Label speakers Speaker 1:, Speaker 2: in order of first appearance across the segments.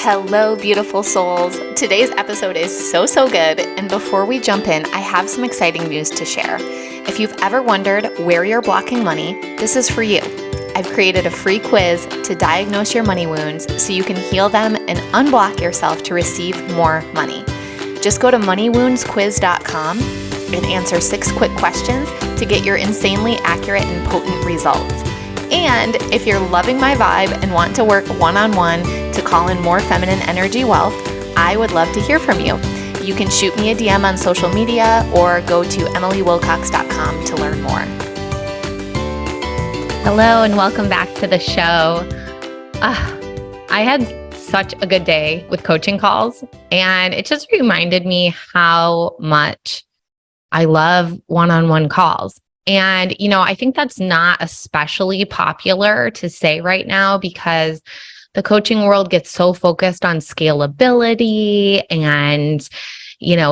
Speaker 1: Hello, beautiful souls. Today's episode is so good. And before we jump in, I have some exciting news to share. If you've ever wondered where you're blocking money, this is for you. I've created a free quiz to diagnose your money wounds so you can heal them and unblock yourself to receive more money. Just go to moneywoundsquiz.com and answer 6 quick questions to get your insanely accurate and potent results. And if you're loving my vibe and want to work one-on-one to call in more feminine energy wealth, I would love to hear from you. You can shoot me a DM on social media or go to emilywilcox.com to learn more.
Speaker 2: Hello and welcome back to the show. I had such a good day with coaching calls, and it just reminded me how much I love one-on-one calls. And, I think that's not especially popular to say right now because the coaching world gets so focused on scalability and,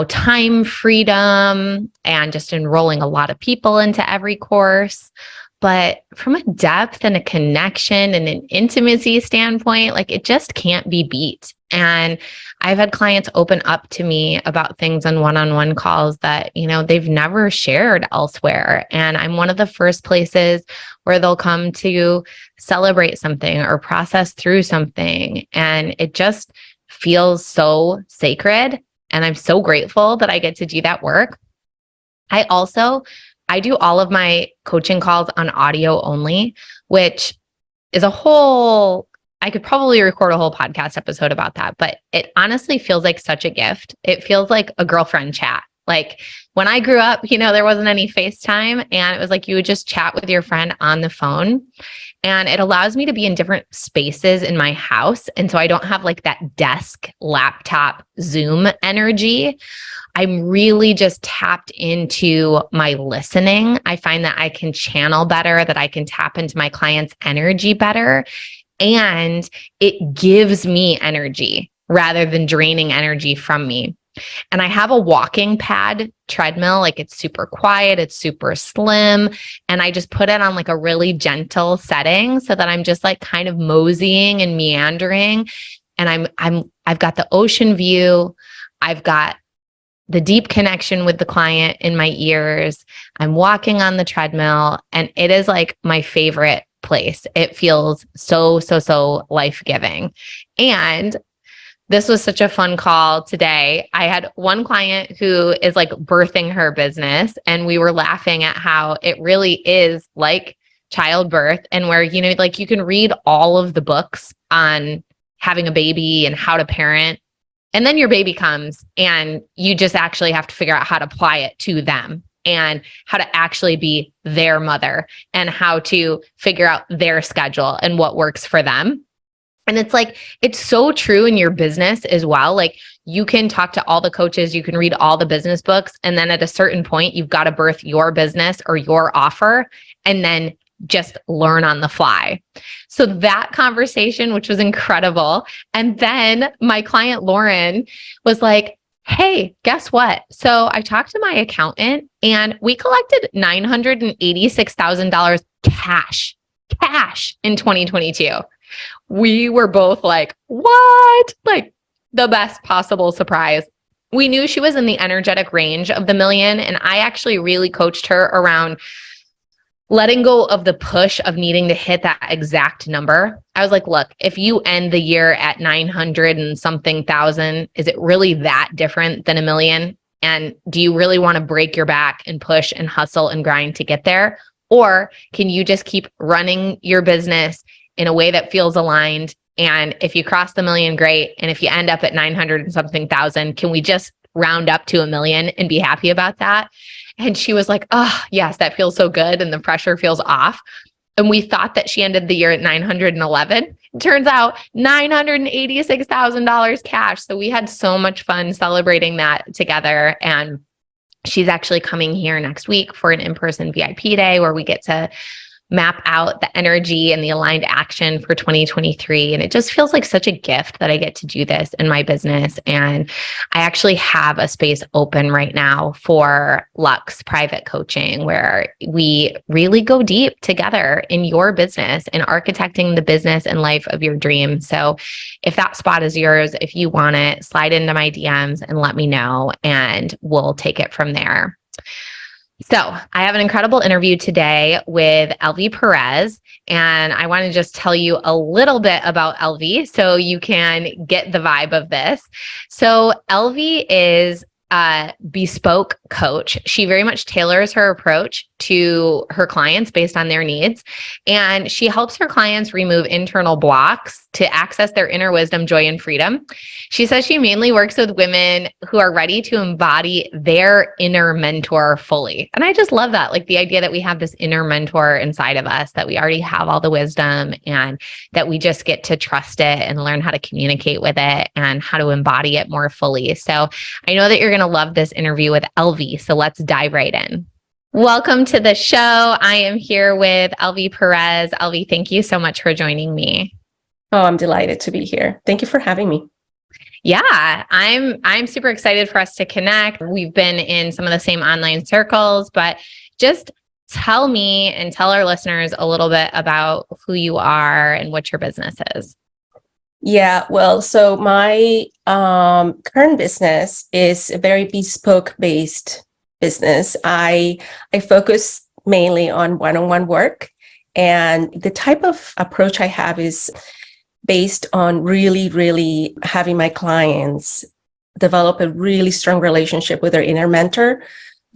Speaker 2: time freedom and just enrolling a lot of people into every course. But from a depth and a connection and an intimacy standpoint, it just can't be beat. And I've had clients open up to me about things on one-on-one calls that, they've never shared elsewhere. And I'm one of the first places where they'll come to celebrate something or process through something. And it just feels so sacred. And I'm so grateful that I get to do that work. I do all of my coaching calls on audio only, which is I could probably record a whole podcast episode about that, but it honestly feels like such a gift. It feels like a girlfriend chat. Like when I grew up, there wasn't any FaceTime, and it was like you would just chat with your friend on the phone. And it allows me to be in different spaces in my house. And so I don't have that desk, laptop, Zoom energy. I'm really just tapped into my listening. I find that I can channel better, that I can tap into my client's energy better. And it gives me energy rather than draining energy from me. And I have a walking pad treadmill, it's super quiet, it's super slim. And I just put it on a really gentle setting so that I'm just kind of moseying and meandering. And I've got the ocean view. I've got the deep connection with the client in my ears. I'm walking on the treadmill, and it is my favorite place. It feels so life-giving. And this was such a fun call today. I had one client who is birthing her business, and we were laughing at how it really is like childbirth, and where, you can read all of the books on having a baby and how to parent. And then your baby comes and you just actually have to figure out how to apply it to them and how to actually be their mother and how to figure out their schedule and what works for them. And it's so true in your business as well. You can talk to all the coaches, you can read all the business books, and then at a certain point, you've got to birth your business or your offer, and then just learn on the fly. So that conversation, which was incredible. And then my client, Lauren, was like, hey, guess what? So I talked to my accountant, and we collected $986,000 cash in 2022. We were both like, what? The best possible surprise. We knew she was in the energetic range of the million. And I actually really coached her around letting go of the push of needing to hit that exact number. I was like, look, if you end the year at 900 and something thousand, is it really that different than a million? And do you really want to break your back and push and hustle and grind to get there? Or can you just keep running your business in a way that feels aligned? And if you cross the million, great. And if you end up at 900 and something thousand, can we just round up to a million and be happy about that? And she was like, oh, yes, that feels so good. And the pressure feels off. And we thought that she ended the year at 911. It turns out $986,000 cash. So we had so much fun celebrating that together. And she's actually coming here next week for an in-person VIP day where we get to map out the energy and the aligned action for 2023. And it just feels like such a gift that I get to do this in my business. And I actually have a space open right now for Lux private coaching, where we really go deep together in your business and architecting the business and life of your dreams. So if that spot is yours, if you want it, slide into my DMs and let me know, and we'll take it from there. So I have an incredible interview today with Elvy Perez, and I want to just tell you a little bit about Elvy so you can get the vibe of this. So Elvy is a bespoke coach. She very much tailors her approach to her clients based on their needs, and she helps her clients remove internal blocks to access their inner wisdom, joy, and freedom. She says she mainly works with women who are ready to embody their inner mentor fully. And I just love that, like the idea that we have this inner mentor inside of us, that we already have all the wisdom and that we just get to trust it and learn how to communicate with it and how to embody it more fully. So I know that you're going to love this interview with Elvy. So let's dive right in. Welcome to the show. I am here with Elvy Perez. Elvy, thank you so much for joining me.
Speaker 3: Oh, I'm delighted to be here. Thank you for having me.
Speaker 2: Yeah, I'm super excited for us to connect. We've been in some of the same online circles, but just tell me and tell our listeners a little bit about who you are and what your business is.
Speaker 3: Yeah, well, so my current business is a very bespoke-based business. I focus mainly on one-on-one work, and the type of approach I have is based on really having my clients develop a really strong relationship with their inner mentor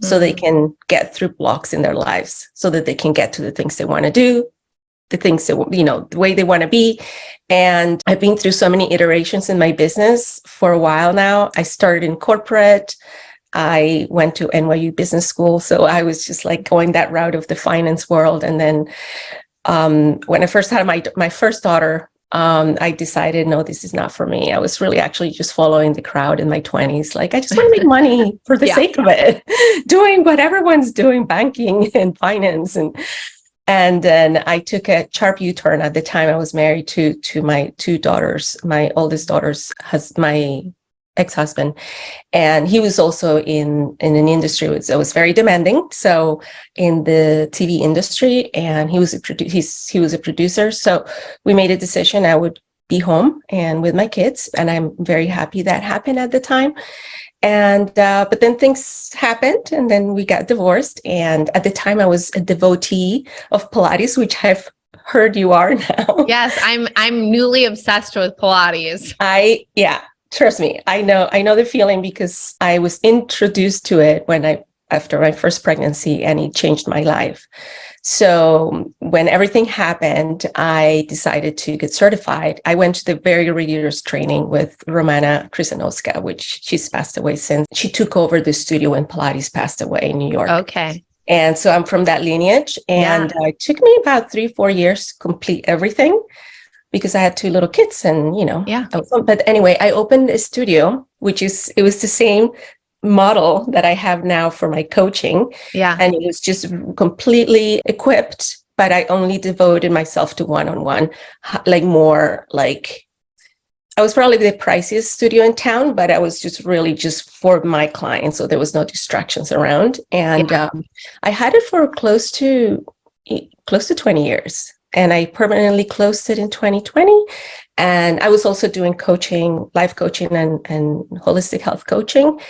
Speaker 3: so they can get through blocks in their lives, so that they can get to the things they want to do, the things that, the way they want to be. And I've been through so many iterations in my business for a while now. I started in corporate. I went to NYU Business School. So I was just like going that route of the finance world. And then when I first had my first daughter, I decided, no, this is not for me. I was really actually just following the crowd in my 20s. Like, I just want to make money for the sake of it, doing what everyone's doing, banking and finance. And then I took a sharp U-turn. At the time, I was married to my two daughters. My oldest daughter's my ex-husband, and he was also in an industry that was very demanding. So in the TV industry, and he was a producer. So we made a decision I would be home and with my kids, and I'm very happy that happened at the time. And but then things happened, and then we got divorced. And at the time, I was a devotee of Pilates, which I've heard you are now.
Speaker 2: Yes, I'm newly obsessed with Pilates.
Speaker 3: Trust me, I know the feeling, because I was introduced to it after my first pregnancy, and it changed my life. So when everything happened, I decided to get certified. I went to the very rigorous training with Romana Krisanowska, which she's passed away since. She took over the studio when Pilates passed away in New York.
Speaker 2: Okay.
Speaker 3: And so I'm from that lineage. And it took me about 3-4 years to complete everything, because I had 2 little kids and, But anyway, I opened a studio, it was the same model that I have now for my coaching.
Speaker 2: Yeah.
Speaker 3: And it was just completely equipped, but I only devoted myself to one-on-one, I was probably the priciest studio in town, but I was just really just for my clients. So there was no distractions around. And I had it for close to 20 years. And I permanently closed it in 2020. And I was also doing coaching, life coaching and holistic health coaching.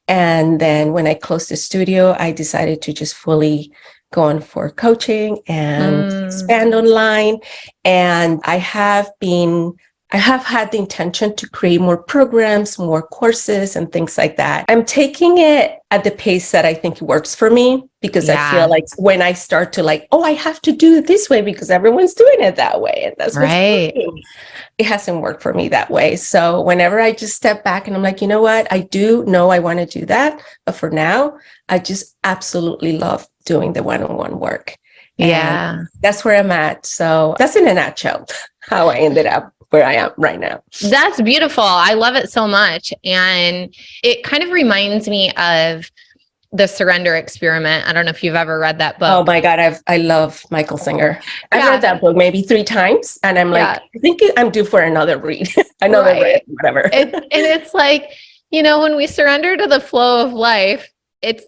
Speaker 3: And then when I closed the studio, I decided to just fully go on for coaching and expand online. And I have had the intention to create more programs, more courses, and things like that. I'm taking it at the pace that I think works for me, because I feel like when I start to I have to do it this way because everyone's doing it that way, and that's what's working. It hasn't worked for me that way. So whenever I just step back and I'm like, you know what, I do know I want to do that, but for now, I just absolutely love doing the one-on-one work. And that's where I'm at. So that's in a nutshell how I ended up where I am right now.
Speaker 2: That's beautiful. I love it so much. And it kind of reminds me of The Surrender Experiment. I don't know if you've ever read that book.
Speaker 3: Oh my God, I love Michael Singer. I've
Speaker 2: Yeah.
Speaker 3: read that book maybe 3 times, and I'm like, I think I'm due for another read, another read, whatever.
Speaker 2: And it's like, when we surrender to the flow of life, it's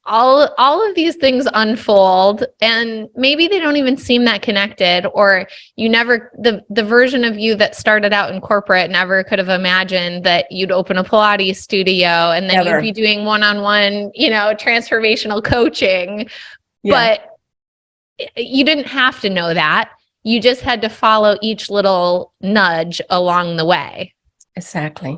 Speaker 2: all of these things unfold, and maybe they don't even seem that connected, or you never, the version of you that started out in corporate never could have imagined that you'd open a Pilates studio and then you'd be doing one-on-one, transformational coaching. Yeah. But you didn't have to know that. You just had to follow each little nudge along the way.
Speaker 3: Exactly.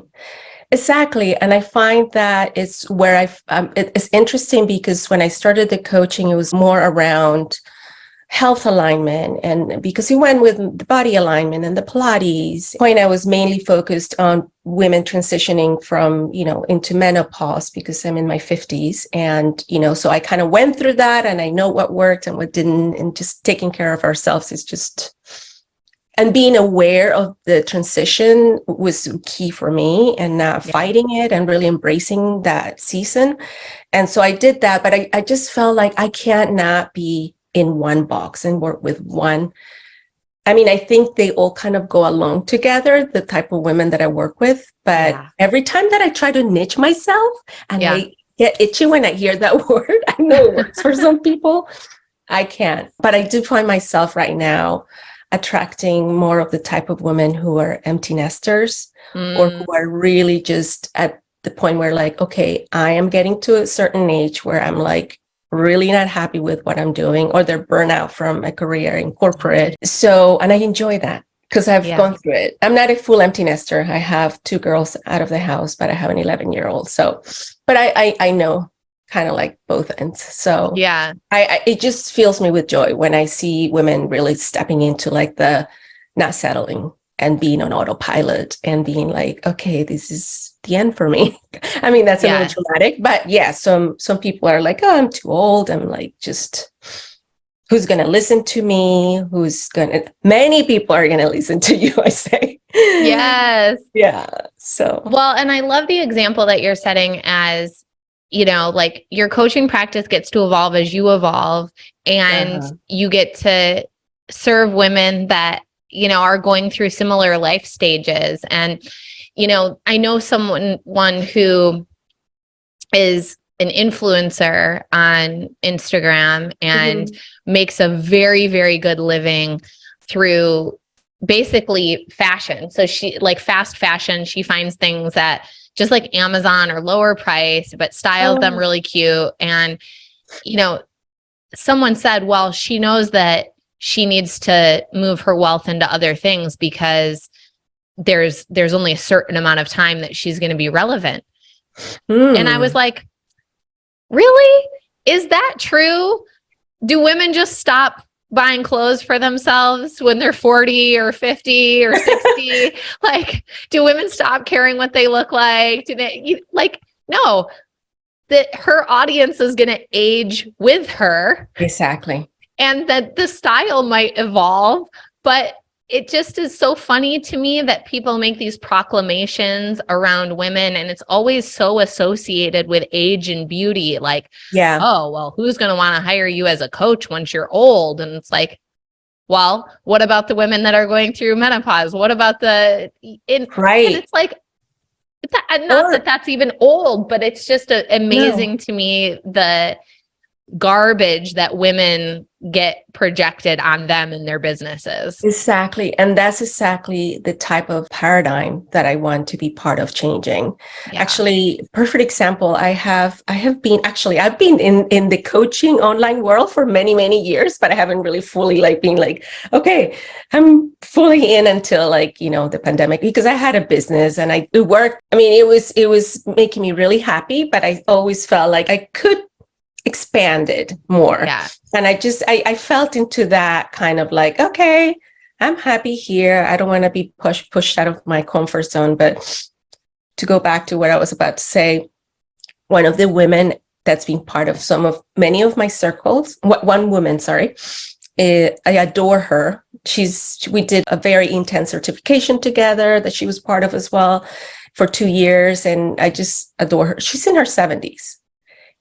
Speaker 3: And I find that it's where it's interesting, because when I started the coaching, it was more around health alignment, and because you went with the body alignment and the Pilates point, I was mainly focused on women transitioning from, into menopause, because I'm in my 50s. And, so I kind of went through that, and I know what worked and what didn't, and just taking care of ourselves is just, and being aware of the transition was key for me, and not fighting it and really embracing that season. And so I did that, but I just felt like I can't not be in one box and work with one. I mean, I think they all kind of go along together, the type of women that I work with. But every time that I try to niche myself, and I get itchy when I hear that word, I know it works for some people, I can't. But I do find myself right now attracting more of the type of women who are empty nesters, or who are really just at the point where, like, okay, I am getting to a certain age where I'm like really not happy with what I'm doing, or they're burnt out from a career in corporate. So, and I enjoy that because I've gone through it. I'm not a full empty nester. I have 2 girls out of the house, but I have an 11-year-old. So, but I know kind of like both ends. So
Speaker 2: yeah,
Speaker 3: it just fills me with joy when I see women really stepping into like the not settling and being on autopilot and being like, okay, this is the end for me. I mean, that's a little dramatic, but yeah, some people are like, oh, I'm too old. I'm like, just who's going to listen to me? Many people are going to listen to you, I say.
Speaker 2: Yes.
Speaker 3: Yeah. So,
Speaker 2: well, and I love the example that you're setting as, like your coaching practice gets to evolve as you evolve, and you get to serve women that, are going through similar life stages. And, I know one who is an influencer on Instagram and makes a very, very good living through basically fashion. So she, like fast fashion, she finds things that just like Amazon or lower price, but styles them really cute. And, someone said, well, she knows that she needs to move her wealth into other things because there's only a certain amount of time that she's going to be relevant. And I was like, really? Is that true? Do women just stop buying clothes for themselves when they're 40 or 50 or 60? Like, do women stop caring what they look like? Do they no, that her audience is going to age with her.
Speaker 3: Exactly.
Speaker 2: And that the style might evolve, but it just is so funny to me that people make these proclamations around women, and it's always so associated with age and beauty. Like, oh, well, who's going to want to hire you as a coach once you're old? And it's like, well, what about the women that are going through menopause? What about and it's like, not that that's even old, but it's just amazing to me, the garbage that women get projected on them and their businesses.
Speaker 3: Exactly. And that's exactly the type of paradigm that I want to be part of changing. Yeah. Actually, perfect example. I've been in the coaching online world for many, many years, but I haven't really fully been like, okay, I'm fully in until the pandemic, because I had a business and it worked. I mean, it was making me really happy, but I always felt like I could expanded more. Yeah. And I felt into that kind of like, okay, I'm happy here. I don't want to be pushed out of my comfort zone. But to go back to what I was about to say, one of the women that's been part of many of my circles, one woman, sorry, I adore her. We did a very intense certification together that she was part of as well for 2 years. And I just adore her. She's in her 70s.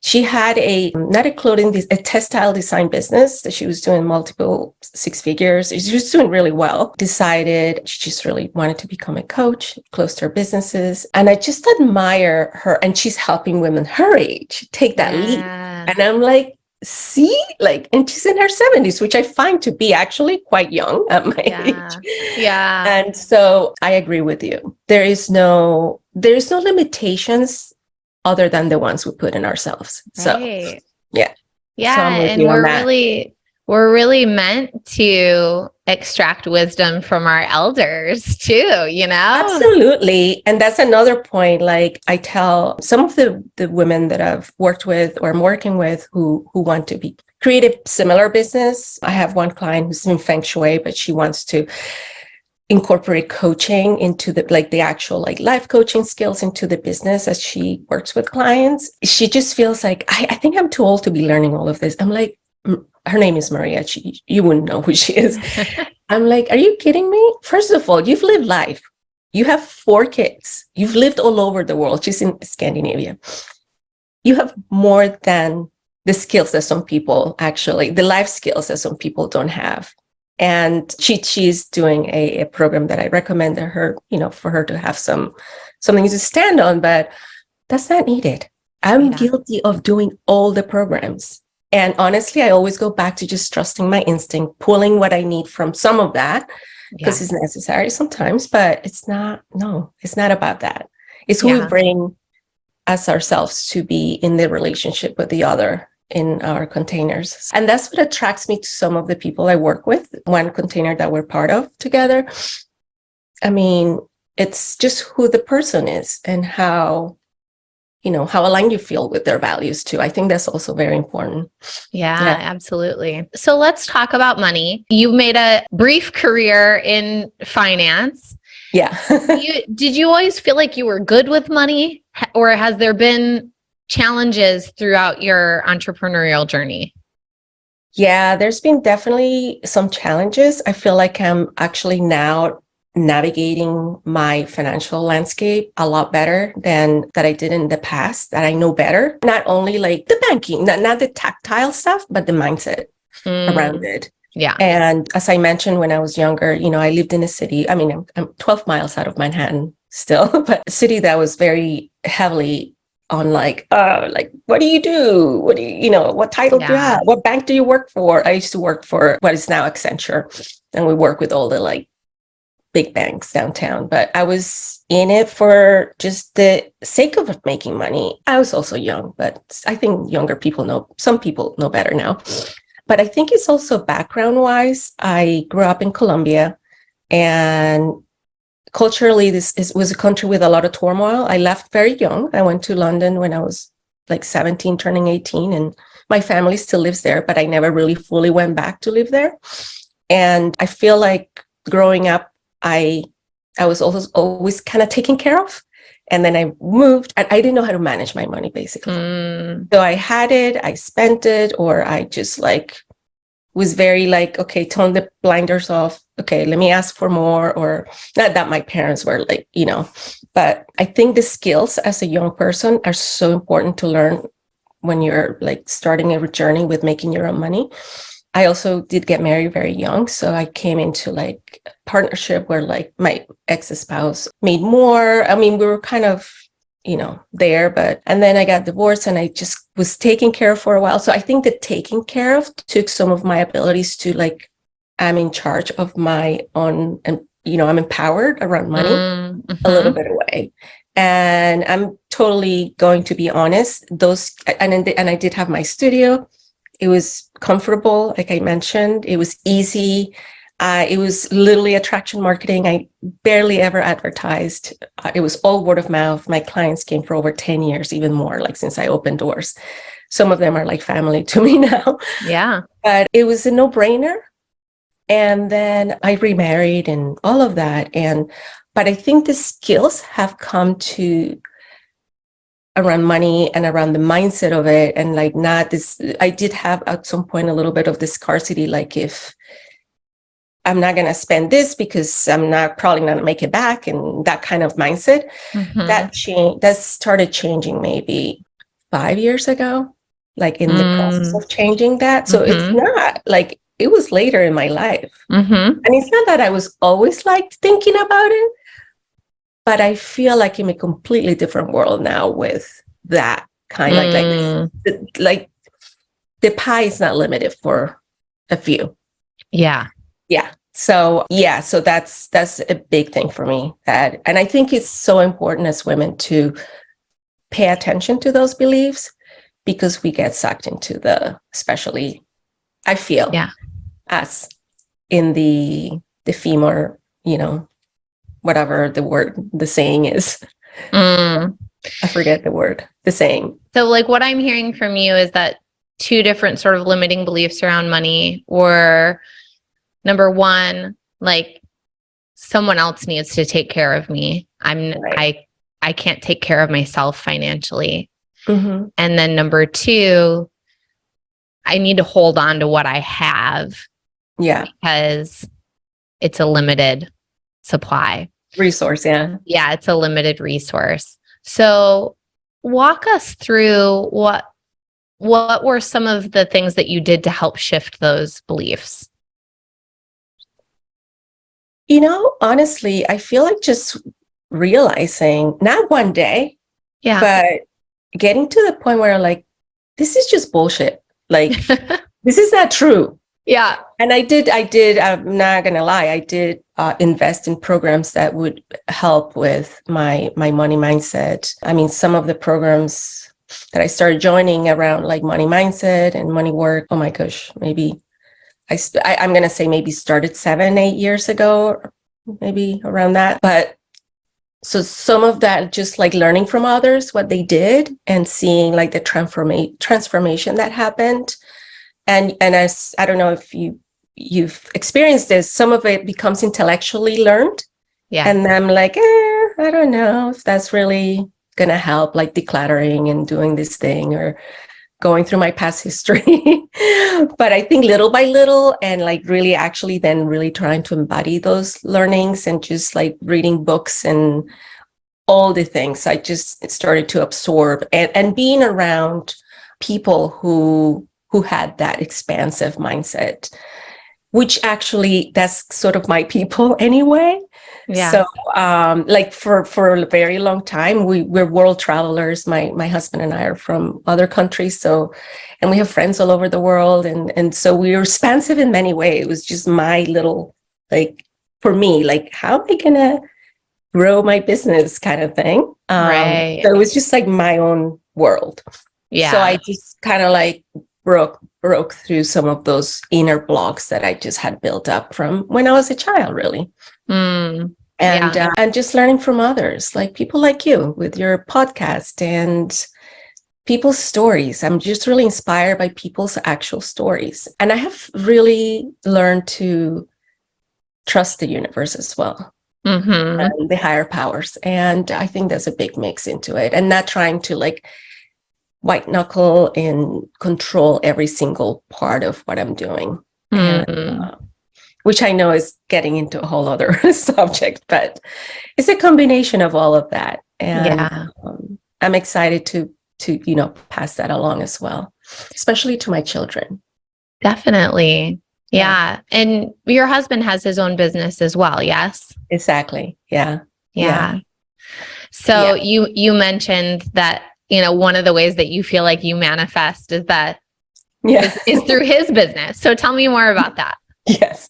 Speaker 3: She had not a clothing, a textile design business that she was doing multiple six figures. She was doing really well. Decided she just really wanted to become a coach, closed her businesses. And I just admire her. And she's helping women her age take that leap. And I'm like, see, like, and she's in her 70s, which I find to be actually quite young at my age.
Speaker 2: Yeah.
Speaker 3: And so I agree with you. There's no limitations other than the ones we put in ourselves.
Speaker 2: Right.
Speaker 3: So yeah.
Speaker 2: Yeah.
Speaker 3: So I'm with
Speaker 2: And
Speaker 3: you on that.
Speaker 2: we're really meant to extract wisdom from our elders too, you know?
Speaker 3: Absolutely. And that's another point. Like I tell some of the women that I've worked with or I'm working with who want to create a similar business. I have one client who's in Feng Shui, but she wants to incorporate coaching into the actual life coaching skills into the business as she works with clients. She just feels like, I think I'm too old to be learning all of this. I'm like, her name is Maria. You wouldn't know who she is. I'm like, are you kidding me? First of all, you've lived life. You have 4 kids. You've lived all over the world. She's in Scandinavia. You have more than the skills that some people the life skills that some people don't have. And she's doing a program that I recommend to her, for her to have something to stand on, but that's not needed. I'm guilty of doing all the programs. And honestly, I always go back to just trusting my instinct, pulling what I need from some of that, because it's necessary sometimes, but it's not about that. It's who we bring as ourselves to be in the relationship with the other in our containers. And that's what attracts me to some of the people I work with. One container that we're part of together. I mean, it's just who the person is and how aligned you feel with their values too. I think that's also very important.
Speaker 2: Yeah, absolutely. So let's talk about money. You made a brief career in finance.
Speaker 3: Yeah.
Speaker 2: Did you always feel like you were good with money, or has there been challenges throughout your entrepreneurial journey?
Speaker 3: Yeah, there's been definitely some challenges. I feel like I'm actually now navigating my financial landscape a lot better than that I did in the past, that I know better. Not only like the banking, not the tactile stuff, but the mindset around it.
Speaker 2: Yeah.
Speaker 3: And as I mentioned, when I was younger, I lived in a city. I mean, I'm 12 miles out of Manhattan still, but a city that was very heavily on what do you do? What do what title do you have? What bank do you work for? I used to work for what is now Accenture, and we work with all the big banks downtown, but I was in it for just the sake of making money. I was also young, but I think some people know better now. But I think it's also background wise. I grew up in Colombia, and culturally, this was a country with a lot of turmoil. I left very young. I went to London when I was 17, turning 18, and my family still lives there, but I never really fully went back to live there. And I feel like growing up, I was always kind of taken care of. And then I moved, and I didn't know how to manage my money, basically. So I had it, I spent it, or I just was very okay, turn the blinders off. Okay, let me ask for more, or not that my parents were but I think the skills as a young person are so important to learn when you're starting a journey with making your own money. I also did get married very young. So I came into partnership where my ex-spouse made more. I mean, we were kind of, there, and then I got divorced and I just was taken care of for a while. So I think that taking care of took some of my abilities to I'm in charge of my own, and, I'm empowered around money a little bit away. And I'm totally going to be honest, and I did have my studio. It was comfortable, like I mentioned. It was easy. It was literally attraction marketing. I barely ever advertised. It was all word of mouth. My clients came for over 10 years, even more, since I opened doors. Some of them are like family to me now.
Speaker 2: Yeah.
Speaker 3: But it was a no-brainer. And then I remarried and all of that. But I think the skills have come to around money and around the mindset of it. And not this, I did have at some point a little bit of the scarcity, if I'm not going to spend this because I'm probably not going to make it back, and that kind of mindset, that started changing maybe 5 years ago. like in the process of changing that. So it's
Speaker 2: Mm-hmm.
Speaker 3: not like, it was later in my life.
Speaker 2: Mm-hmm.
Speaker 3: And it's not that I was always like thinking about it, but I feel like I'm in a completely different world now with that kind of like the pie is not limited for a few.
Speaker 2: Yeah.
Speaker 3: Yeah. So yeah, so that's a big thing for me. And I think it's so important as women to pay attention to those beliefs, because we get sucked into especially I feel us in the femur, whatever the saying is. I forget the word, the saying.
Speaker 2: So like what I'm hearing from you is that two different sort of limiting beliefs around money, or number one, like someone else needs to take care of me. I can't take care of myself financially.
Speaker 3: Mm-hmm.
Speaker 2: And then number two, I need to hold on to what I have.
Speaker 3: Yeah.
Speaker 2: Because it's a limited supply.
Speaker 3: Resource, yeah.
Speaker 2: Yeah, it's a limited resource. So walk us through what were some of the things that you did to help shift those beliefs?
Speaker 3: Honestly, I feel like just realizing, not one day, but getting to the point where like, this is just bullshit. Like, this is not true.
Speaker 2: Yeah.
Speaker 3: And I did, I'm not going to lie, I did invest in programs that would help with my money mindset. I mean, some of the programs that I started joining around like money mindset and money work, oh my gosh, maybe I'm going to say maybe started 7-8 years ago, maybe around that. But so some of that, just like learning from others, what they did and seeing like the transformation that happened. And as I don't know if you've experienced this, some of it becomes intellectually learned. Yeah. And I'm like, I don't know if that's really going to help, like decluttering and doing this thing or going through my past history. But I think little by little, and like really actually then really trying to embody those learnings and just like reading books and all the things, I just started to absorb and being around people who had that expansive mindset, which actually that's sort of my people anyway. Yeah. So like for a very long time, we're world travelers. My husband and I are from other countries. So, and we have friends all over the world. And so we were expansive in many ways. It was just my little, like, for me, like, how am I going to grow my business kind of thing? Right. So it was just like my own world. Yeah. So I just kind of like broke through some of those inner blocks that I just had built up from when I was a child, really. And just learning from others, like people like you with your podcast and people's stories. I'm just really inspired by people's actual stories. And I have really learned to trust the universe as well, and the higher powers. And I think there's a big mix into it, and not trying to like white knuckle and control every single part of what I'm doing. And, which I know is getting into a whole other subject, but it's a combination of all of that. And I'm excited to pass that along as well, especially to my children.
Speaker 2: Definitely. Yeah. And your husband has his own business as well. Yes.
Speaker 3: Exactly. Yeah.
Speaker 2: So you mentioned that, one of the ways that you feel like you manifest is that is through his business. So tell me more about that.
Speaker 3: Yes.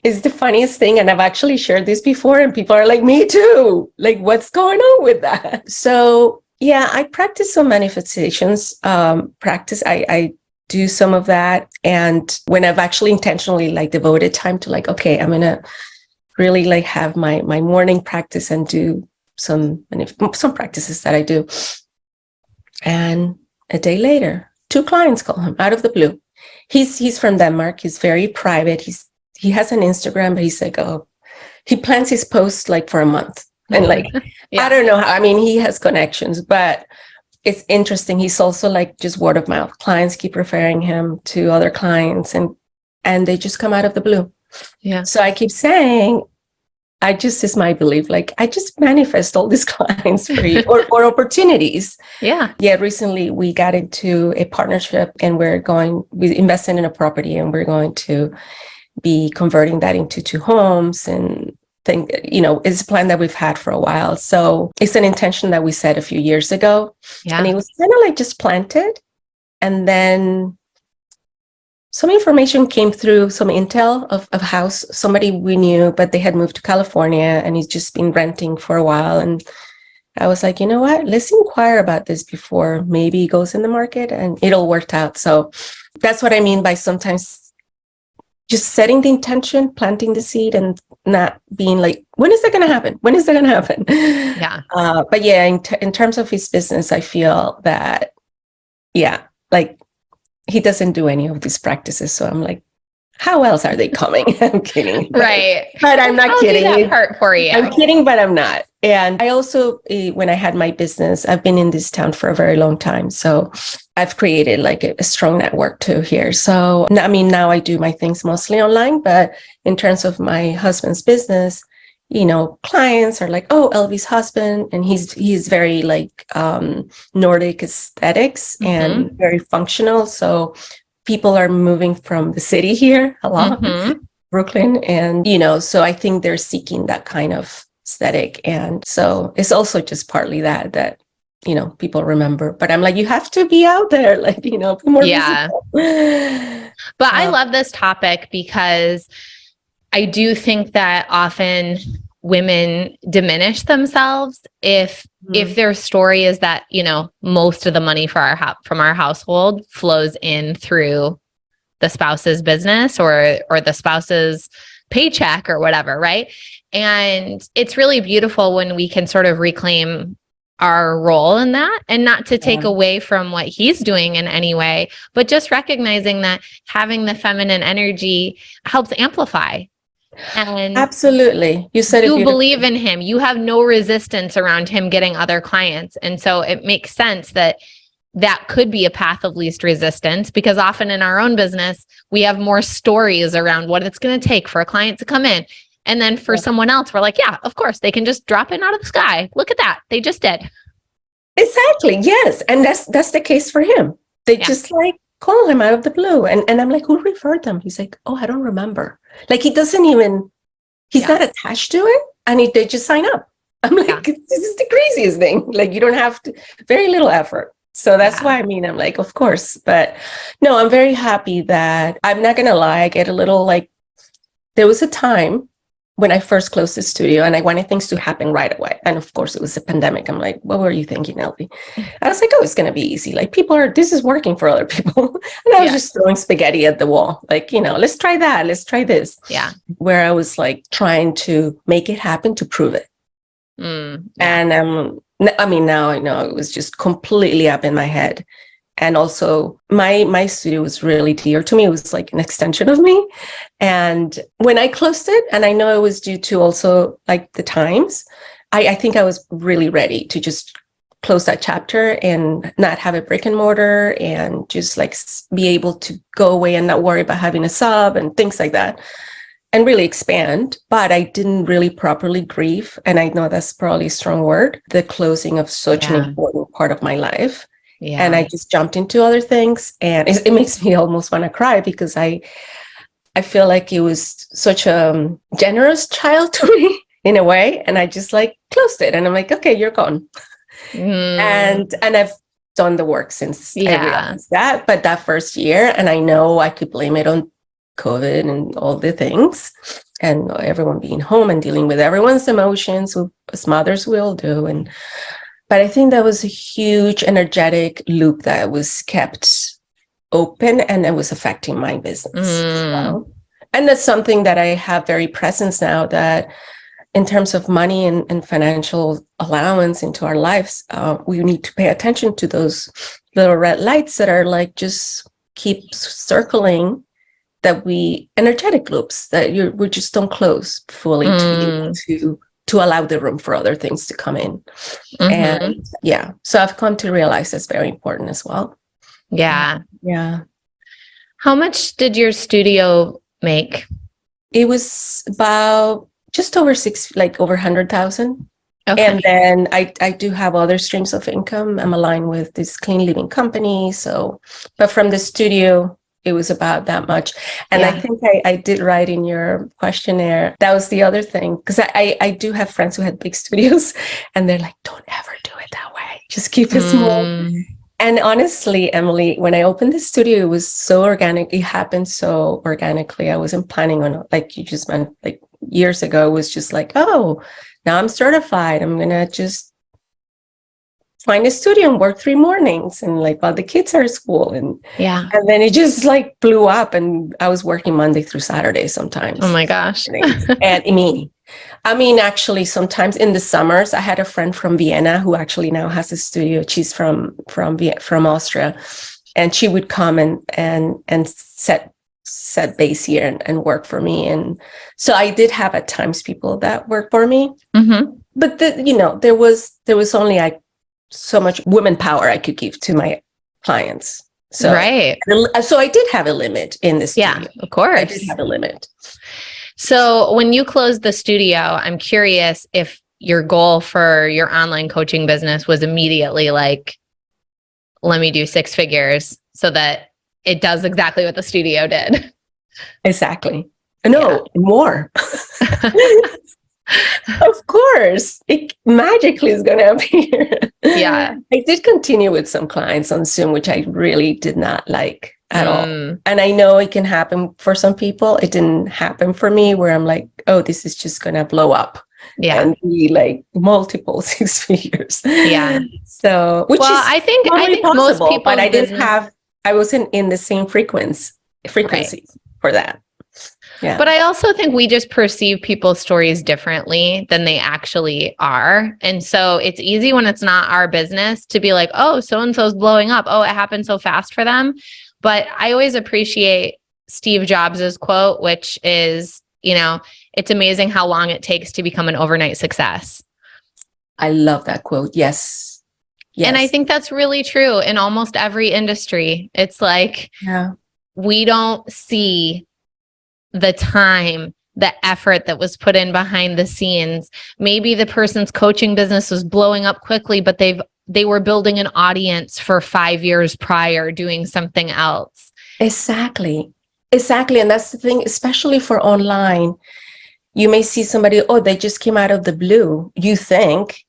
Speaker 3: It's the funniest thing. And I've actually shared this before and people are like, me too. Like, what's going on with that? So I practice some manifestations I do some of that. And when I've actually intentionally like devoted time to like, okay, I'm going to really like have my morning practice and do some practices that I do. And a day later, 2 clients call him out of the blue. He's from Denmark. He's very private. He has an Instagram, but he's like, he plans his posts like for a month. And like, I don't know how, I mean, he has connections, but it's interesting. He's also like just word of mouth. Clients keep referring him to other clients and they just come out of the blue. Yeah. So I keep saying, I just, is my belief, like I just manifest all these clients for you or opportunities.
Speaker 2: Yeah.
Speaker 3: Yeah. Recently we got into a partnership and we invested in a property and we're going to be converting that into 2 homes and it's a plan that we've had for a while. So it's an intention that we set a few years ago.
Speaker 2: Yeah.
Speaker 3: And it was kind of like just planted. And then some information came through, some intel of a house, somebody we knew, but they had moved to California and he's just been renting for a while. And I was like, you know what, let's inquire about this before maybe it goes in the market, and it'll work out. So that's what I mean by sometimes just setting the intention, planting the seed, and not being like, when is that going to happen? When is that going to happen?
Speaker 2: Yeah.
Speaker 3: But yeah, in terms of his business, I feel that, yeah, like, he doesn't do any of these practices. So I'm like, how else are they coming? I'm kidding.
Speaker 2: Right.
Speaker 3: But I'm not kidding.
Speaker 2: I'll do that part for you.
Speaker 3: I'm kidding, but I'm not. And I also, when I had my business, I've been in this town for a very long time. So I've created like a strong network too here. So, I mean, now I do my things mostly online, but in terms of my husband's business, clients are like, oh, Elvy's husband, and he's very like Nordic aesthetics and very functional. So people are moving from the city here a lot, Brooklyn, and so I think they're seeking that kind of aesthetic, and so it's also just partly that people remember. But I'm like, you have to be out there, like be more visible.
Speaker 2: But I love this topic because I do think that often women diminish themselves if their story is that, most of the money for from our household flows in through the spouse's business or the spouse's paycheck or whatever, right? And it's really beautiful when we can sort of reclaim our role in that, and not to take away from what he's doing in any way, but just recognizing that having the feminine energy helps amplify. And
Speaker 3: absolutely, you said
Speaker 2: you believe in him. You have no resistance around him getting other clients. And so it makes sense that could be a path of least resistance, because often in our own business, we have more stories around what it's going to take for a client to come in. And then for someone else, we're like, yeah, of course, they can just drop in out of the sky. Look at that. They just did.
Speaker 3: Exactly. Yes. And that's the case for him. They just like call him out of the blue. And I'm like, who referred them? He's like, oh, I don't remember. Like, he doesn't even, he's not attached to it. And they just sign up. I'm like, this is the craziest thing. Like, you don't have to, very little effort. So that's why, I'm like, of course. But no, I'm very happy that, I'm not going to lie, I get a little like, there was a time when I first closed the studio and I wanted things to happen right away. And of course, it was a pandemic. I'm like, what were you thinking, Elvie? I was like, oh, it's going to be easy. Like, this is working for other people. And I was just throwing spaghetti at the wall. Like, let's try that. Let's try this.
Speaker 2: Yeah.
Speaker 3: Where I was like trying to make it happen to prove it. And now I know it was just completely up in my head. And also my studio was really dear to me. It was like an extension of me. And when I closed it, and I know it was due to also like the times, I think I was really ready to just close that chapter and not have a brick and mortar and just like be able to go away and not worry about having a sub and things like that, and really expand. But I didn't really properly grieve. And I know that's probably a strong word, the closing of such an important part of my life. Yeah. And I just jumped into other things, and it makes me almost want to cry, because I feel like it was such a generous child to me in a way. And I just like closed it, and I'm like, okay, you're gone. And I've done the work since I realized that. But that first year, and I know I could blame it on COVID and all the things, and everyone being home and dealing with everyone's emotions, as mothers will do. But I think that was a huge energetic loop that was kept open, and it was affecting my business. And that's something that I have very present now, that in terms of money and financial allowance into our lives, we need to pay attention to those little red lights that are like, just keep circling, that energetic loops that we just don't close fully to be able to allow the room for other things to come in. And so I've come to realize that's very important as well.
Speaker 2: Yeah.
Speaker 3: How
Speaker 2: much did your studio make?
Speaker 3: It was about just over over 100,000.
Speaker 2: Okay.
Speaker 3: And then I do have other streams of income. I'm aligned with this clean living company. So, but from the studio, it was about that much. And I think I did write in your questionnaire. That was the other thing. Because I do have friends who had big studios and they're like, don't ever do it that way. Just keep it small. And honestly, Emily, when I opened the studio, it was so organic. It happened so organically. I wasn't planning on, like you just meant, like years ago, it was just like, oh, now I'm certified. I'm going to just find a studio and work 3 mornings and like while the kids are at school. And then it just like blew up and I was working Monday through Saturday sometimes.
Speaker 2: Oh my gosh.
Speaker 3: And I mean, actually, sometimes in the summers, I had a friend from Vienna who actually now has a studio. She's from Austria, and she would come and set base here and work for me. And so I did have at times people that worked for me, but there was only so much women power I could give to my clients. So so I did have a limit in the studio.
Speaker 2: Yeah, of course,
Speaker 3: I did have a limit.
Speaker 2: So when you closed the studio, I'm curious if your goal for your online coaching business was immediately like, let me do 6 figures so that it does exactly what the studio did.
Speaker 3: Exactly. No, more. Of course, it magically is going to appear.
Speaker 2: Yeah.
Speaker 3: I did continue with some clients on Zoom, which I really did not like at all. And I know it can happen for some people. It didn't happen for me where I'm like, oh, this is just going to blow up.
Speaker 2: Yeah.
Speaker 3: And be like multiple 6 figures.
Speaker 2: Yeah.
Speaker 3: So,
Speaker 2: I think
Speaker 3: possible,
Speaker 2: most people,
Speaker 3: but I wasn't in the same frequency for that. Yeah.
Speaker 2: But I also think we just perceive people's stories differently than they actually are. And so it's easy when it's not our business to be like, oh, so-and-so's blowing up. Oh, it happened so fast for them. But I always appreciate Steve Jobs's quote, which is, it's amazing how long it takes to become an overnight success.
Speaker 3: I love that quote. Yes.
Speaker 2: And I think that's really true in almost every industry. It's like, we don't see the time, the effort that was put in behind the scenes. Maybe the person's coaching business was blowing up quickly, but they were building an audience for 5 years prior, doing something else.
Speaker 3: Exactly. And that's the thing, especially for online. You may see somebody, oh, they just came out of the blue, you think,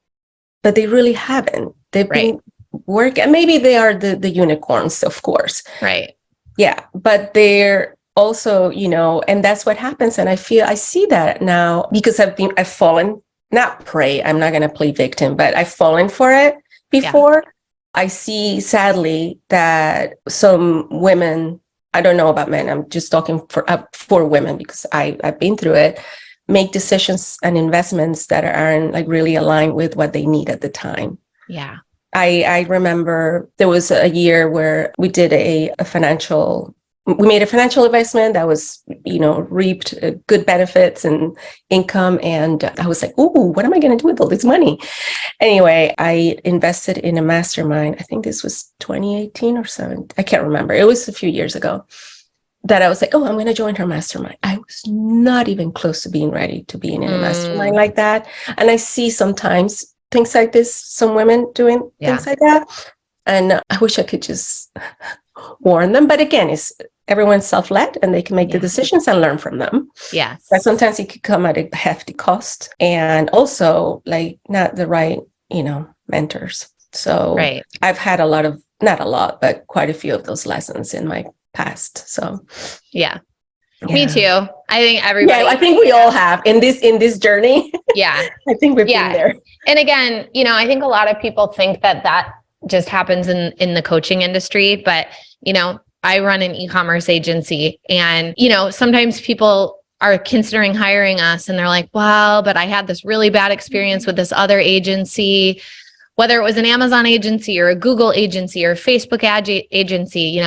Speaker 3: but they really haven't. They've been working. Maybe they are the unicorns, of course.
Speaker 2: Right.
Speaker 3: Yeah. But they're also, and that's what happens. And I see that now because I've fallen, not prey. I'm not going to play victim, but I've fallen for it before. Yeah. I see sadly that some women, I don't know about men, I'm just talking for women because I've been through it, make decisions and investments that aren't like really aligned with what they need at the time.
Speaker 2: Yeah.
Speaker 3: I remember there was a year where we did we made a financial investment that was, reaped good benefits and income. And I was like, ooh, what am I going to do with all this money? Anyway, I invested in a mastermind. I think this was 2018 or 7. I can't remember. It was a few years ago that I was like, oh, I'm going to join her mastermind. I was not even close to being ready to be in a mastermind like that. And I see sometimes things like this, some women doing things like that. And I wish I could just warn them. But again, everyone's self-led and they can make the decisions and learn from them.
Speaker 2: Yes.
Speaker 3: But sometimes it could come at a hefty cost and also like not the right, mentors. So I've had not a lot, but quite a few of those lessons in my past. So
Speaker 2: yeah. Me too. I think everybody.
Speaker 3: Yeah, I think we all have in this journey.
Speaker 2: Yeah.
Speaker 3: I think we've been there.
Speaker 2: And again, I think a lot of people think that just happens in the coaching industry, but I run an e-commerce agency and, sometimes people are considering hiring us and they're like, well, but I had this really bad experience with this other agency, whether it was an Amazon agency or a Google agency or a Facebook ad agency,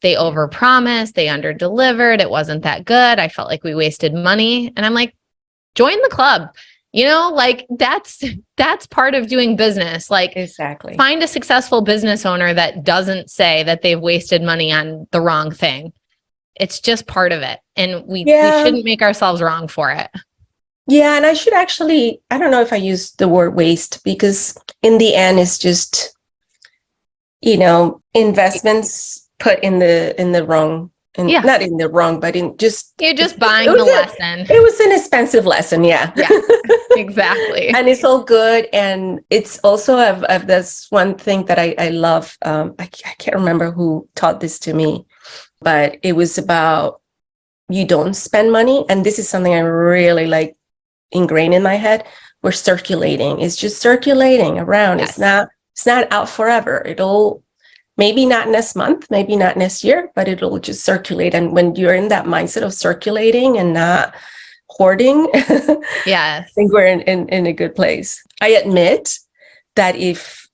Speaker 2: they overpromised, they underdelivered. It wasn't that good. I felt like we wasted money. And I'm like, join the club. That's part of doing business. Like,
Speaker 3: exactly.
Speaker 2: Find a successful business owner that doesn't say that they've wasted money on the wrong thing. It's just part of it. And we shouldn't make ourselves wrong for it.
Speaker 3: Yeah. And I should actually, I don't know if I use the word waste, because in the end, it's just, investments put in the wrong,
Speaker 2: Yeah.
Speaker 3: not in the wrong, but in just,
Speaker 2: You're just buying the lesson.
Speaker 3: it was an expensive lesson. Yeah.
Speaker 2: Yeah, exactly.
Speaker 3: And it's all good. And it's also, that's one thing that I love. I can't remember who taught this to me, but it was about, you don't spend money. And this is something I really like ingrained in my head. We're circulating. It's just circulating around.
Speaker 2: Yes.
Speaker 3: It's not out forever. It'll, maybe not next month, maybe not next year, but it'll just circulate. And when you're in that mindset of circulating and not hoarding,
Speaker 2: Yes.
Speaker 3: I think we're in a good place. I admit that if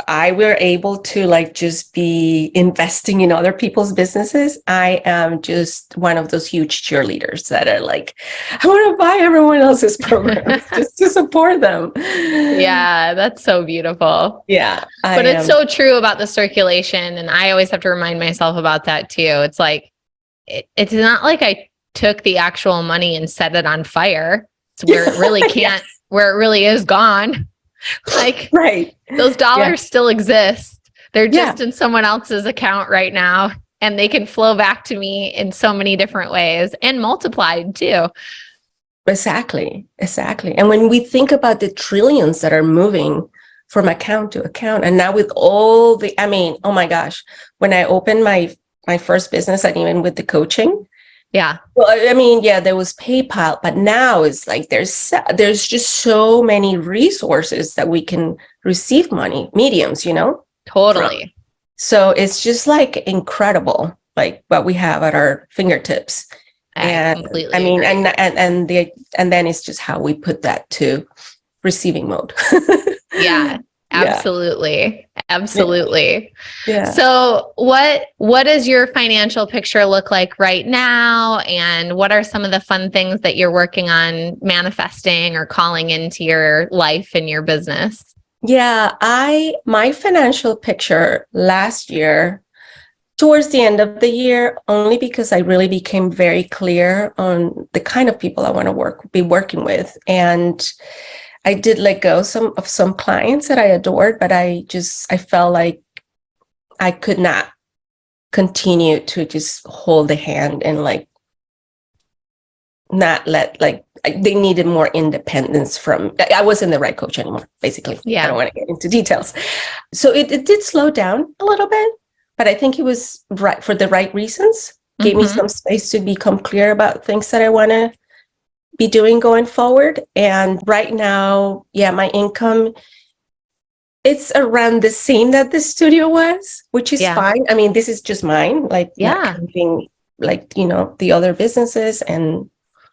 Speaker 3: I were able to like just be investing in other people's businesses, I am just one of those huge cheerleaders that are like, I want to buy everyone else's programs just to support them.
Speaker 2: Yeah, that's so beautiful.
Speaker 3: Yeah.
Speaker 2: But it's so true about the circulation. And I always have to remind myself about that too. It's like, it's not like I took the actual money and set it on fire. It's where it really can't, yes. Where it really is gone. Like,
Speaker 3: right.
Speaker 2: Those dollars still exist. They're just in someone else's account right now, and they can flow back to me in so many different ways and multiplied too.
Speaker 3: Exactly. And when we think about the trillions that are moving from account to account, and now with all the, oh my gosh, when I opened my first business, and even with the coaching,
Speaker 2: yeah.
Speaker 3: Well, there was PayPal, but now it's like there's just so many resources that we can receive money, mediums,
Speaker 2: Totally.
Speaker 3: From. So it's just like incredible, like what we have at our fingertips.
Speaker 2: Completely
Speaker 3: agree. And then it's just how we put that to receiving mode.
Speaker 2: Yeah. Absolutely. Absolutely.
Speaker 3: Yeah.
Speaker 2: So what does your financial picture look like right now? And what are some of the fun things that you're working on manifesting or calling into your life and your business?
Speaker 3: Yeah, my financial picture last year, towards the end of the year, only because I really became very clear on the kind of people I want to be working with. And I did let go of some clients that I adored, but I felt like I could not continue to just hold the hand and like not let, like, they needed more independence from, I wasn't the right coach anymore, basically. Yeah. I don't want to get into details. So it did slow down a little bit, but I think it was right for the right reasons. Gave me some space to become clear about things that I want to be doing going forward. And right now, my income, it's around the same that the studio was, which is fine. This is just mine, like not counting, like, the other businesses. And,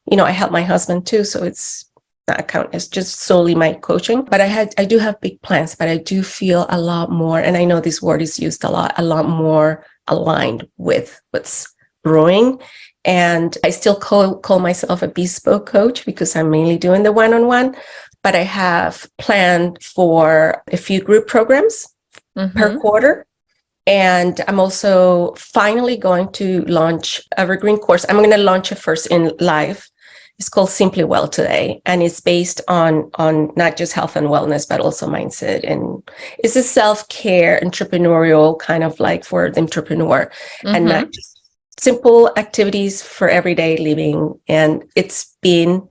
Speaker 3: I help my husband too. So it's not count, it's just solely my coaching. But I do have big plans, but I do feel a lot more, and I know this word is used a lot more aligned with what's brewing. And I still call myself a bespoke coach because I'm mainly doing the one-on-one, but I have planned for a few group programs per quarter. And I'm also finally going to launch an evergreen course. I'm going to launch it first in live. It's called Simply Well Today. And it's based on not just health and wellness, but also mindset. And it's a self-care entrepreneurial kind of like for the entrepreneur and not just simple activities for everyday living. And it's been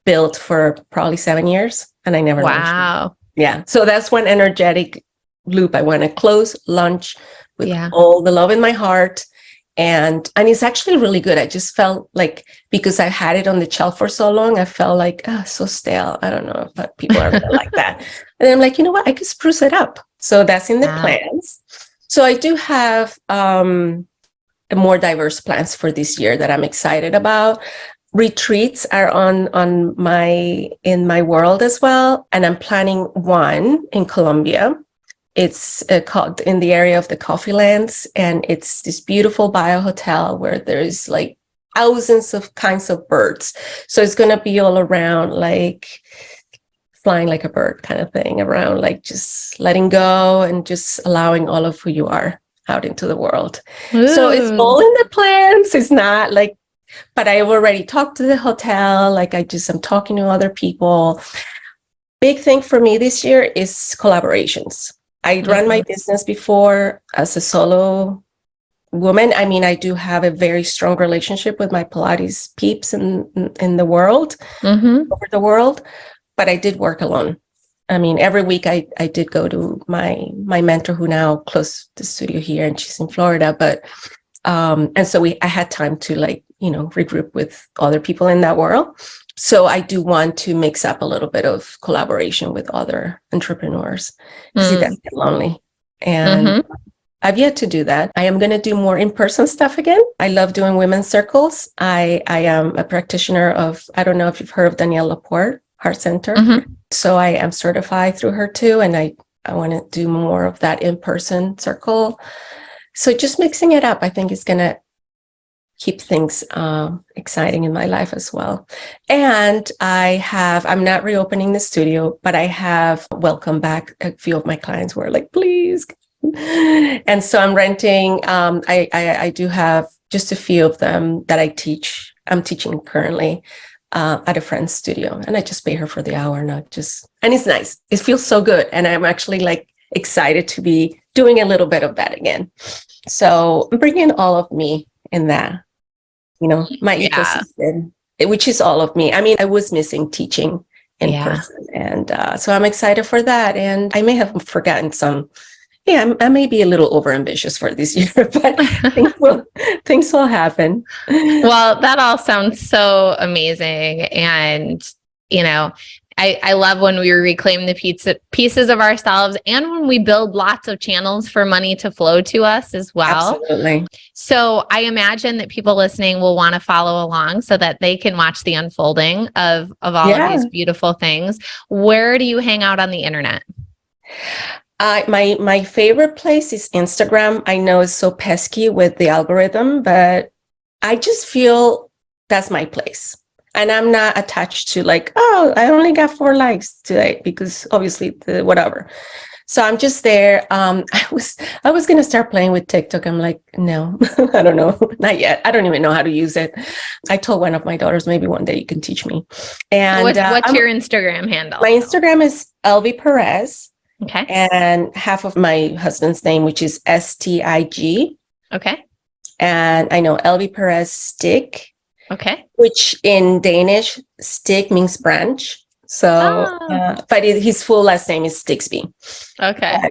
Speaker 3: built for probably 7 years, and I never launched it. Yeah. So that's one energetic loop I want to close, launch with all the love in my heart. And it's actually really good. I just felt like, because I had it on the shelf for so long, I felt like, so stale. I don't know if people are gonna like that. And I'm like, you know what? I could spruce it up. So that's in the plans. So I do have more diverse plans for this year that I'm excited about. Retreats are in my world as well. And I'm planning one in Colombia. It's called in the area of the Coffee Lands. And it's this beautiful bio hotel where there's like thousands of kinds of birds. So it's going to be all around like flying like a bird kind of thing, around like just letting go and just allowing all of who you are out into the world. Ooh. So it's all in the plans. It's not like but I already talked to the hotel. Like I'm talking to other people. Big thing for me this year is collaborations. I ran my business before as a solo woman. I mean, I do have a very strong relationship with my Pilates peeps in the world, over the world, but I did work alone. I mean, every week I did go to my mentor who now closed the studio here, and she's in Florida. But and so I had time to regroup with other people in that world. So I do want to mix up a little bit of collaboration with other entrepreneurs because it does get lonely. And I've yet to do that. I am going to do more in-person stuff again. I love doing women's circles. I am a practitioner of, I don't know if you've heard of Danielle Laporte Heart Center. So I am certified through her too. And I want to do more of that in-person circle. So just mixing it up, I think is going to keep things exciting in my life as well. And I'm not reopening the studio, but I have welcomed back a few of my clients who are like, please. And so I'm renting. I do have just a few of them that I'm teaching currently at a friend's studio, and I just pay her for the hour, and it's nice. It feels so good. And I'm actually like excited to be doing a little bit of that again. So I'm bringing all of me in that, my ecosystem, which is all of me. I mean, I was missing teaching in person. And so I'm excited for that. And I may have forgotten some. Yeah, I may be a little overambitious for this year, but things will happen.
Speaker 2: Well, that all sounds so amazing. And, I love when we reclaim the pieces of ourselves, and when we build lots of channels for money to flow to us as well.
Speaker 3: Absolutely.
Speaker 2: So I imagine that people listening will want to follow along so that they can watch the unfolding of all of these beautiful things. Where do you hang out on the internet?
Speaker 3: My favorite place is Instagram. I know it's so pesky with the algorithm, but I just feel that's my place. And I'm not attached to I only got 4 likes today because obviously whatever. So I'm just there. I was going to start playing with TikTok. I'm like, no, I don't know. Not yet. I don't even know how to use it. I told one of my daughters, maybe one day you can teach me. And
Speaker 2: what's your Instagram handle?
Speaker 3: My Instagram is Elvy Perez.
Speaker 2: Okay.
Speaker 3: And half of my husband's name, which is Stig. Okay. And I know Elvy Perez Stig.
Speaker 2: Okay.
Speaker 3: Which in Danish, Stig means branch. So, but his full last name is Stigsby.
Speaker 2: Okay.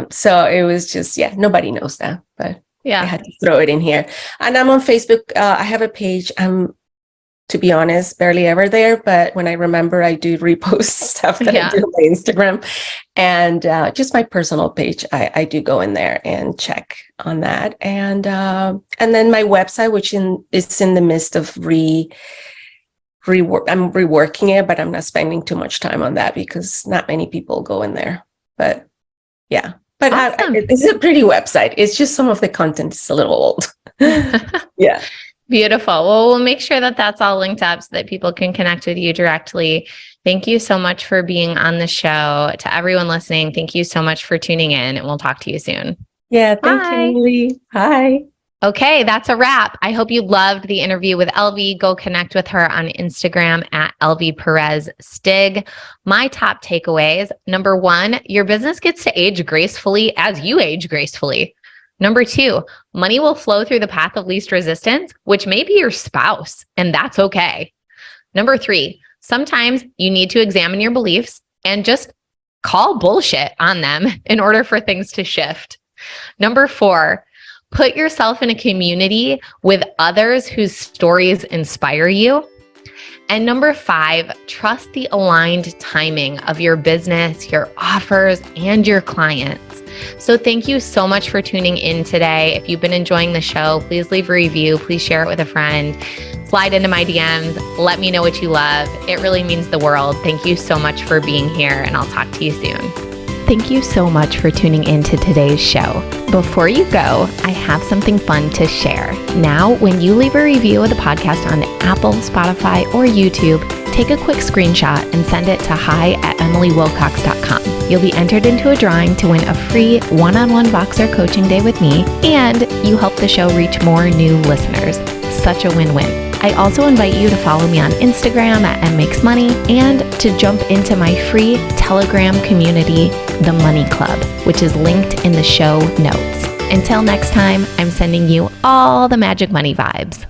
Speaker 3: So it was just, nobody knows that, but I had to throw it in here. And I'm on Facebook. I have a page. I'm, to be honest, barely ever there, but when I remember, I do repost stuff that I do on my Instagram, and just my personal page. I do go in there and check on that, and then my website, which is in the midst of I'm reworking it, but I'm not spending too much time on that because not many people go in there. But awesome. It's a pretty website. It's just some of the content is a little old. Yeah.
Speaker 2: Beautiful. Well, we'll make sure that that's all linked up so that people can connect with you directly. Thank you so much for being on the show. To everyone listening, thank you so much for tuning in, and we'll talk to you soon.
Speaker 3: Yeah, thank you, Emily. Bye.
Speaker 2: Okay, that's a wrap. I hope you loved the interview with Elvie. Go connect with her on Instagram at Elvy Perez Stig. My top takeaways: number 1, your business gets to age gracefully as you age gracefully. Number 2, money will flow through the path of least resistance, which may be your spouse, and that's okay. Number 3, sometimes you need to examine your beliefs and just call bullshit on them in order for things to shift. Number 4, put yourself in a community with others whose stories inspire you. And number 5, trust the aligned timing of your business, your offers, and your clients. So thank you so much for tuning in today. If you've been enjoying the show, please leave a review. Please share it with a friend. Slide into my DMs. Let me know what you love. It really means the world. Thank you so much for being here, and I'll talk to you soon. Thank you so much for tuning into today's show. Before you go, I have something fun to share. Now, when you leave a review of the podcast on Apple, Spotify, or YouTube, take a quick screenshot and send it to hi@emilywilcox.com. You'll be entered into a drawing to win a free one-on-one Voxer coaching day with me, and you help the show reach more new listeners. Such a win-win. I also invite you to follow me on Instagram at mmakesmoney and to jump into my free Telegram community, The Money Club, which is linked in the show notes. Until next time, I'm sending you all the magic money vibes.